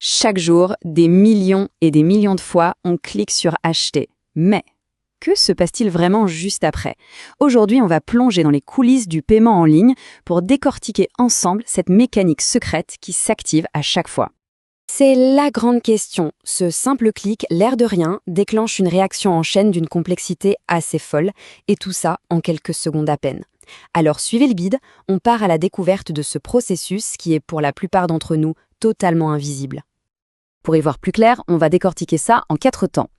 Chaque jour, des millions et des millions de fois, on clique sur acheter. Mais que se passe-t-il vraiment juste après? Aujourd'hui, on va plonger dans les coulisses du paiement en ligne pour décortiquer ensemble cette mécanique secrète qui s'active à chaque fois. C'est la grande question. Ce simple clic, l'air de rien, déclenche une réaction en chaîne d'une complexité assez folle, et tout ça en quelques secondes à peine. Alors suivez le bide, on part à la découverte de ce processus qui est pour la plupart d'entre nous totalement invisible. Pour y voir plus clair, on va décortiquer ça en 4 temps.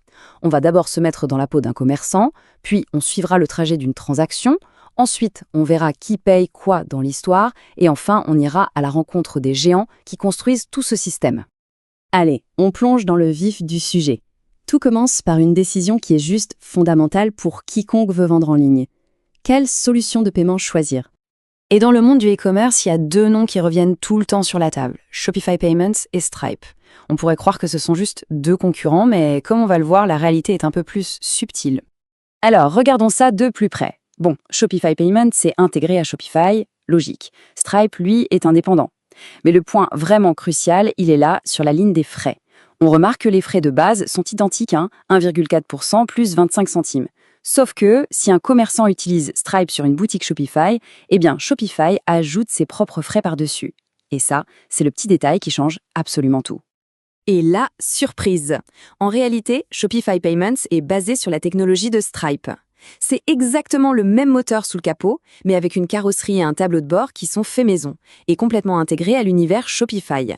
On va d'abord se mettre dans la peau d'un commerçant, puis on suivra le trajet d'une transaction, ensuite on verra qui paye quoi dans l'histoire, et enfin on ira à la rencontre des géants qui construisent tout ce système. Allez, on plonge dans le vif du sujet. Tout commence par une décision qui est juste fondamentale pour quiconque veut vendre en ligne. Quelle solution de paiement choisir? Et dans le monde du e-commerce, il y a 2 noms qui reviennent tout le temps sur la table, Shopify Payments et Stripe. On pourrait croire que ce sont juste 2 concurrents, mais comme on va le voir, la réalité est un peu plus subtile. Alors, regardons ça de plus près. Bon, Shopify Payments, c'est intégré à Shopify, logique. Stripe, lui, est indépendant. Mais le point vraiment crucial, il est là, sur la ligne des frais. On remarque que les frais de base sont identiques, 1,4% plus 25 centimes. Sauf que, si un commerçant utilise Stripe sur une boutique Shopify, eh bien Shopify ajoute ses propres frais par-dessus. Et ça, c'est le petit détail qui change absolument tout. Et là, surprise! En réalité, Shopify Payments est basé sur la technologie de Stripe. C'est exactement le même moteur sous le capot, mais avec une carrosserie et un tableau de bord qui sont faits maison, et complètement intégrés à l'univers Shopify.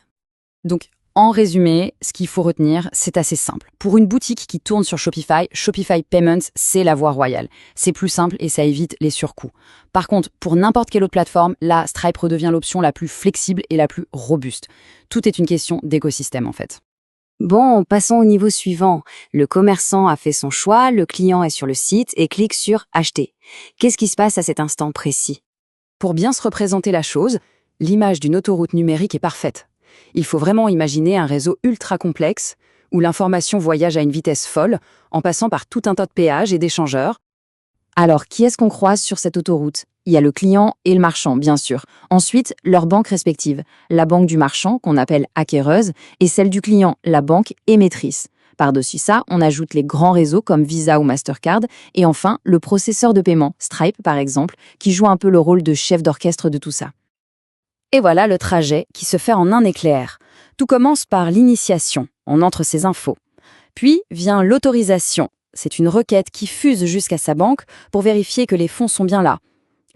Donc, en résumé, ce qu'il faut retenir, c'est assez simple. Pour une boutique qui tourne sur Shopify, Shopify Payments, c'est la voie royale. C'est plus simple et ça évite les surcoûts. Par contre, pour n'importe quelle autre plateforme, là, Stripe redevient l'option la plus flexible et la plus robuste. Tout est une question d'écosystème, en fait. Bon, passons au niveau suivant. Le commerçant a fait son choix, le client est sur le site et clique sur « Acheter ». Qu'est-ce qui se passe à cet instant précis? Pour bien se représenter la chose, l'image d'une autoroute numérique est parfaite. Il faut vraiment imaginer un réseau ultra complexe où l'information voyage à une vitesse folle en passant par tout un tas de péages et d'échangeurs. Alors, qui est-ce qu'on croise sur cette autoroute? Il y a le client et le marchand, bien sûr. Ensuite, leurs banques respectives. La banque du marchand, qu'on appelle acquéreuse, et celle du client, la banque émettrice. Par-dessus ça, on ajoute les grands réseaux comme Visa ou Mastercard, et enfin, le processeur de paiement, Stripe par exemple, qui joue un peu le rôle de chef d'orchestre de tout ça. Et voilà le trajet qui se fait en un éclair. Tout commence par l'initiation, on entre ses infos. Puis vient l'autorisation. C'est une requête qui fuse jusqu'à sa banque pour vérifier que les fonds sont bien là.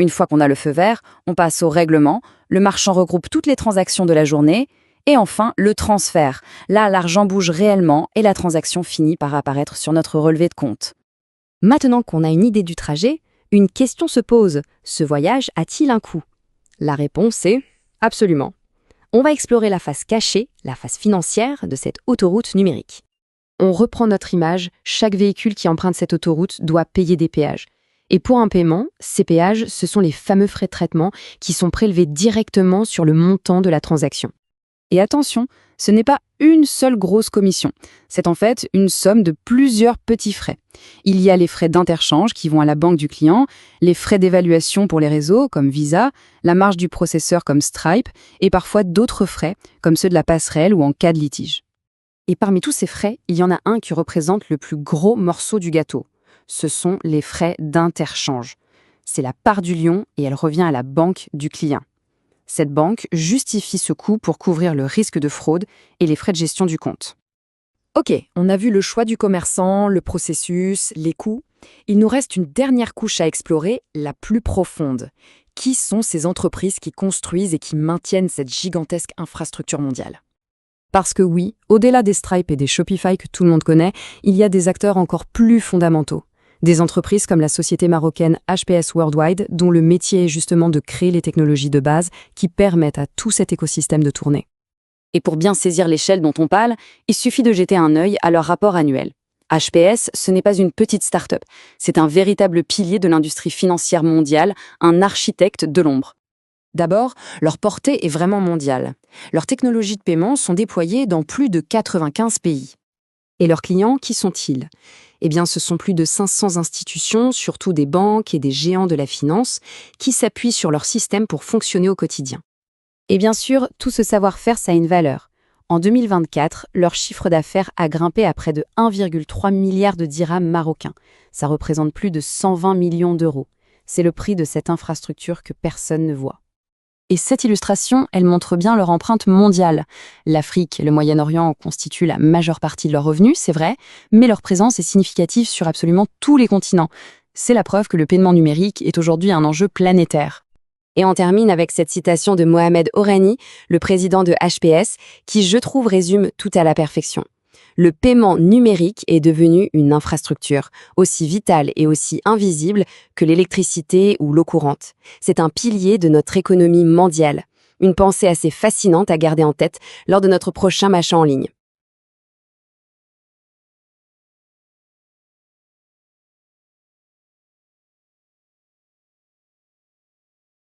Une fois qu'on a le feu vert, on passe au règlement, le marchand regroupe toutes les transactions de la journée, et enfin le transfert. Là, l'argent bouge réellement et la transaction finit par apparaître sur notre relevé de compte. Maintenant qu'on a une idée du trajet, une question se pose. Ce voyage a-t-il un coût? La réponse est absolument. On va explorer la face cachée, la face financière de cette autoroute numérique. On reprend notre image, chaque véhicule qui emprunte cette autoroute doit payer des péages. Et pour un paiement, ces péages, ce sont les fameux frais de traitement qui sont prélevés directement sur le montant de la transaction. Et attention, ce n'est pas une seule grosse commission. C'est en fait une somme de plusieurs petits frais. Il y a les frais d'interchange qui vont à la banque du client, les frais d'évaluation pour les réseaux comme Visa, la marge du processeur comme Stripe, et parfois d'autres frais comme ceux de la passerelle ou en cas de litige. Et parmi tous ces frais, il y en a un qui représente le plus gros morceau du gâteau. Ce sont les frais d'interchange. C'est la part du lion et elle revient à la banque du client. Cette banque justifie ce coût pour couvrir le risque de fraude et les frais de gestion du compte. Ok, on a vu le choix du commerçant, le processus, les coûts. Il nous reste une dernière couche à explorer, la plus profonde. Qui sont ces entreprises qui construisent et qui maintiennent cette gigantesque infrastructure mondiale? Parce que oui, au-delà des Stripe et des Shopify que tout le monde connaît, il y a des acteurs encore plus fondamentaux. Des entreprises comme la société marocaine HPS Worldwide, dont le métier est justement de créer les technologies de base qui permettent à tout cet écosystème de tourner. Et pour bien saisir l'échelle dont on parle, il suffit de jeter un œil à leur rapport annuel. HPS, ce n'est pas une petite start-up, c'est un véritable pilier de l'industrie financière mondiale, un architecte de l'ombre. D'abord, leur portée est vraiment mondiale. Leurs technologies de paiement sont déployées dans plus de 95 pays. Et leurs clients, qui sont-ils? Eh bien, ce sont plus de 500 institutions, surtout des banques et des géants de la finance, qui s'appuient sur leur système pour fonctionner au quotidien. Et bien sûr, tout ce savoir-faire, ça a une valeur. En 2024, leur chiffre d'affaires a grimpé à près de 1,3 milliard de dirhams marocains. Ça représente plus de 120 millions d'euros. C'est le prix de cette infrastructure que personne ne voit. Et cette illustration, elle montre bien leur empreinte mondiale. L'Afrique et le Moyen-Orient constituent la majeure partie de leurs revenus, c'est vrai, mais leur présence est significative sur absolument tous les continents. C'est la preuve que le paiement numérique est aujourd'hui un enjeu planétaire. Et on termine avec cette citation de Mohamed Orani, le président de HPS, qui, je trouve, résume tout à la perfection. Le paiement numérique est devenu une infrastructure, aussi vitale et aussi invisible que l'électricité ou l'eau courante. C'est un pilier de notre économie mondiale. Une pensée assez fascinante à garder en tête lors de notre prochain machin en ligne.